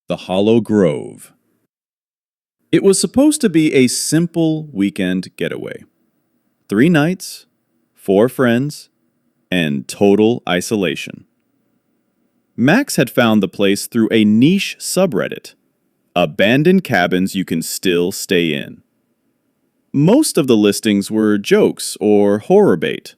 The Hollow Grove. It was supposed to be a simple weekend getaway. 3 nights, 4 friends, and total isolation. Max had found the place through a niche subreddit. Abandoned cabins you can still stay in. Most of the listings were jokes or horror bait,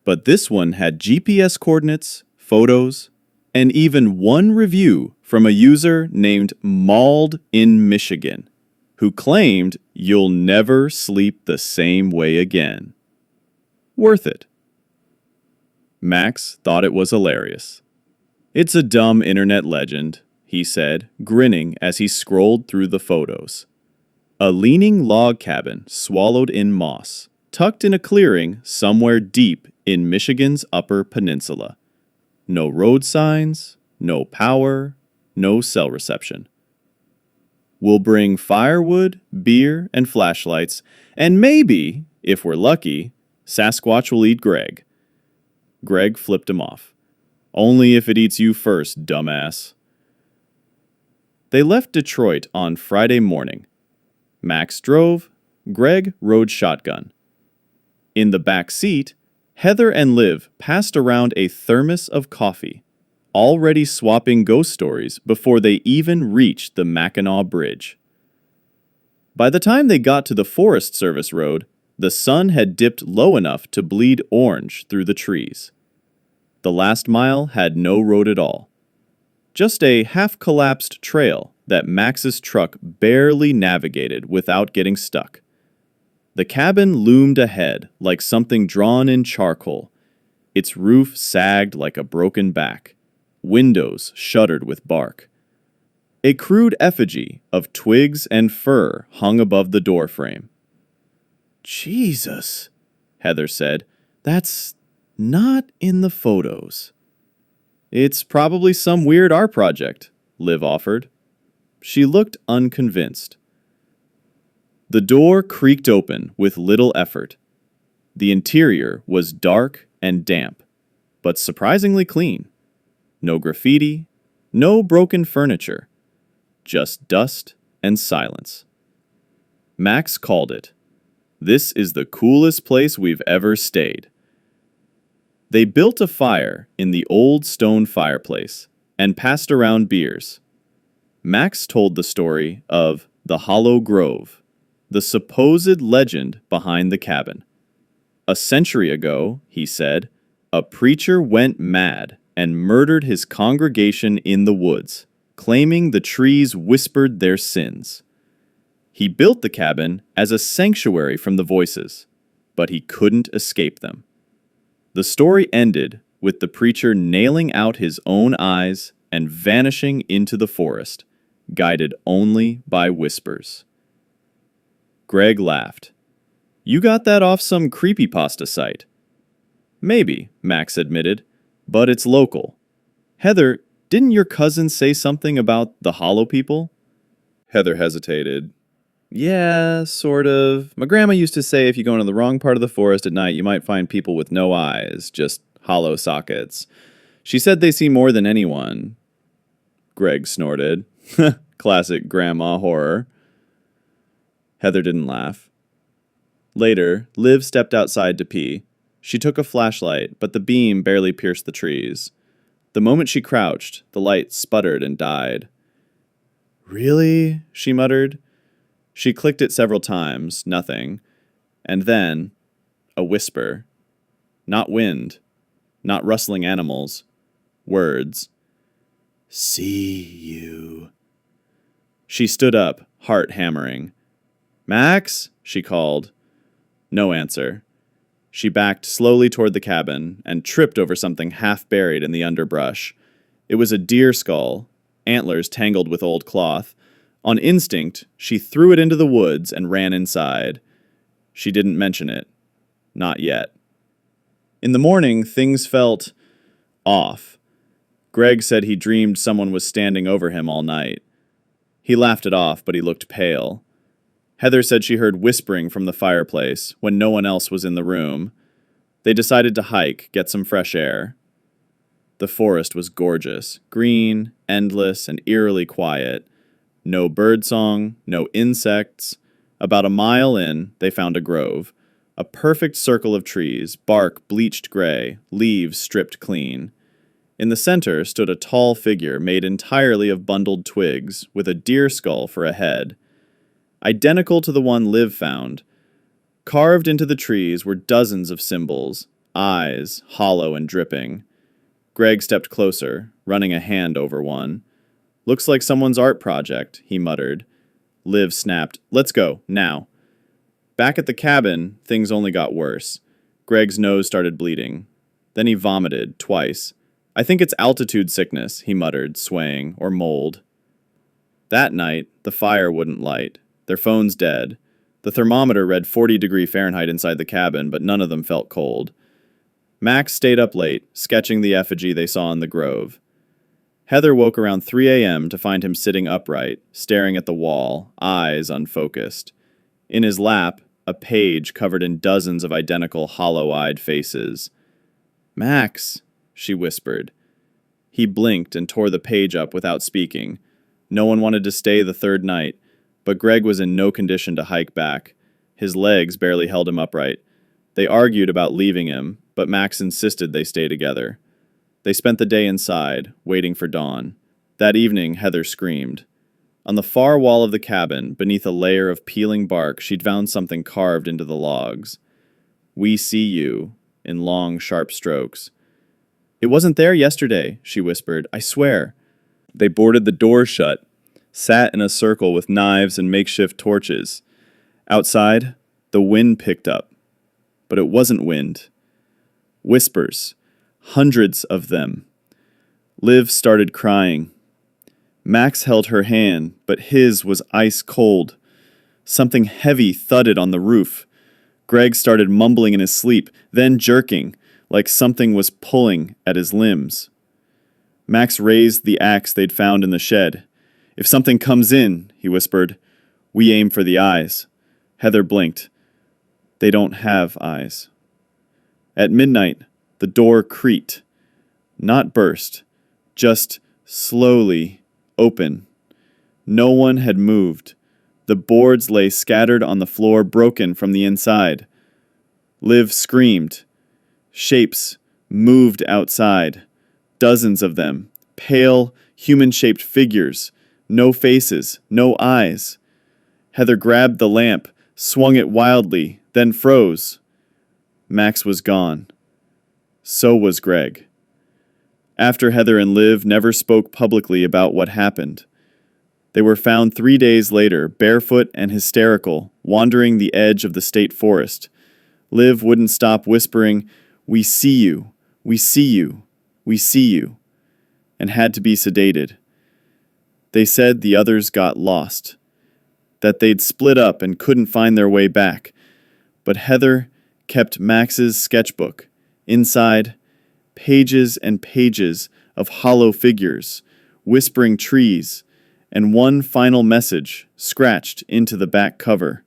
but this one had GPS coordinates, photos, and even one review from a user named Mauled in Michigan, who claimed you'll never sleep the same way again. Worth it. Max thought it was hilarious. It's a dumb internet legend, he said, grinning as he scrolled through the photos. A leaning log cabin swallowed in moss, tucked in a clearing somewhere deep in Michigan's Upper Peninsula. No road signs, no power, no cell reception. We'll bring firewood, beer, and flashlights, and maybe, if we're lucky, Sasquatch will eat Greg. Greg flipped him off. Only if it eats you first, dumbass. They left Detroit on Friday morning. Max drove, Greg rode shotgun. In the back seat, Heather and Liv passed around a thermos of coffee, already swapping ghost stories before they even reached the Mackinac Bridge. By the time they got to the Forest Service road, the sun had dipped low enough to bleed orange through the trees. The last mile had no road at all. Just a half-collapsed trail that Max's truck barely navigated without getting stuck. The cabin loomed ahead like something drawn in charcoal. Its roof sagged like a broken back. Windows shuttered with bark. A crude effigy of twigs and fur hung above the doorframe. Jesus, Heather said. That's not in the photos. It's probably some weird art project, Liv offered. She looked unconvinced. The door creaked open with little effort. The interior was dark and damp, but surprisingly clean. No graffiti, no broken furniture, just dust and silence. Max called it. This is the coolest place we've ever stayed. They built a fire in the old stone fireplace and passed around beers. Max told the story of the Hollow Grove, the supposed legend behind the cabin. A century ago, he said, a preacher went mad and murdered his congregation in the woods, claiming the trees whispered their sins. He built the cabin as a sanctuary from the voices, but he couldn't escape them. The story ended with the preacher nailing out his own eyes and vanishing into the forest, guided only by whispers. Greg laughed. You got that off some creepypasta site. Maybe, Max admitted, but it's local. Heather, didn't your cousin say something about the Hollow people? Heather hesitated. Yeah, sort of. My grandma used to say if you go into the wrong part of the forest at night, you might find people with no eyes, just hollow sockets. She said they see more than anyone. Greg snorted. Classic grandma horror. Heather didn't laugh. Later, Liv stepped outside to pee. She took a flashlight, but the beam barely pierced the trees. The moment she crouched, the light sputtered and died. Really? She muttered. She clicked it several times, nothing. And then, a whisper. Not wind. Not rustling animals. Words. See you. She stood up, heart hammering. Max? She called. No answer. She backed slowly toward the cabin and tripped over something half buried in the underbrush. It was a deer skull, antlers tangled with old cloth. On instinct, she threw it into the woods and ran inside. She didn't mention it. Not yet. In the morning, things felt off. Greg said he dreamed someone was standing over him all night. He laughed it off, but he looked pale. Heather said she heard whispering from the fireplace when no one else was in the room. They decided to hike, get some fresh air. The forest was gorgeous, green, endless, and eerily quiet. No birdsong, no insects. About a mile in, they found a grove. A perfect circle of trees, bark bleached gray, leaves stripped clean. In the center stood a tall figure made entirely of bundled twigs, with a deer skull for a head. Identical to the one Liv found, carved into the trees were dozens of symbols, eyes, hollow and dripping. Greg stepped closer, running a hand over one. "Looks like someone's art project," he muttered. Liv snapped, "Let's go, now." Back at the cabin, things only got worse. Greg's nose started bleeding. Then he vomited, twice. "I think it's altitude sickness," he muttered, swaying, "or mold." That night, the fire wouldn't light. Their phones dead. The thermometer read 40 Fahrenheit inside the cabin, but none of them felt cold. Max stayed up late, sketching the effigy they saw in the grove. Heather woke around 3 a.m. to find him sitting upright, staring at the wall, eyes unfocused. In his lap, a page covered in dozens of identical hollow-eyed faces. "Max," she whispered. He blinked and tore the page up without speaking. No one wanted to stay the third night, but Greg was in no condition to hike back. His legs barely held him upright. They argued about leaving him, but Max insisted they stay together. They spent the day inside, waiting for dawn. That evening, Heather screamed. On the far wall of the cabin, beneath a layer of peeling bark, she'd found something carved into the logs. "We see you," in long, sharp strokes. "It wasn't there yesterday," she whispered. "I swear." They boarded the door shut, sat in a circle with knives and makeshift torches. Outside, the wind picked up. But it wasn't wind. Whispers. Hundreds of them. Liv started crying. Max held her hand, but his was ice cold. Something heavy thudded on the roof. Greg started mumbling in his sleep, then jerking, like something was pulling at his limbs. Max raised the axe they'd found in the shed. "If something comes in," he whispered, "we aim for the eyes." Heather blinked. "They don't have eyes." At midnight, the door creaked. Not burst, just slowly open. No one had moved. The boards lay scattered on the floor, broken from the inside. Liv screamed. Shapes moved outside. Dozens of them. Pale, human-shaped figures. No faces, no eyes. Heather grabbed the lamp, swung it wildly, then froze. Max was gone. So was Greg. After Heather and Liv never spoke publicly about what happened. They were found 3 days later, barefoot and hysterical, wandering the edge of the state forest. Liv wouldn't stop whispering, "We see you, we see you, we see you," and had to be sedated. They said the others got lost, that they'd split up and couldn't find their way back. But Heather kept Max's sketchbook. Inside, pages and pages of hollow figures, whispering trees, and one final message scratched into the back cover.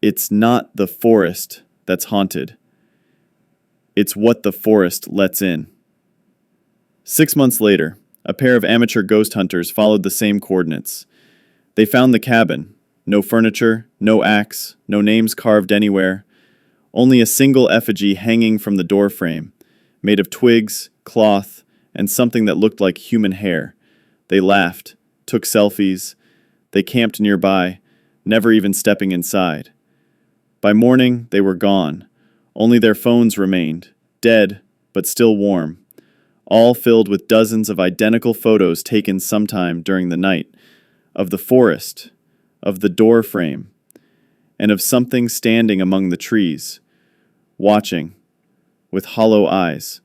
"It's not the forest that's haunted. It's what the forest lets in." 6 months later, a pair of amateur ghost hunters followed the same coordinates. They found the cabin. No furniture, no axe, no names carved anywhere. Only a single effigy hanging from the doorframe, made of twigs, cloth, and something that looked like human hair. They laughed, took selfies. They camped nearby, never even stepping inside. By morning, they were gone. Only their phones remained, dead, but still warm. All filled with dozens of identical photos taken sometime during the night, of the forest, of the doorframe, and of something standing among the trees, watching, with hollow eyes.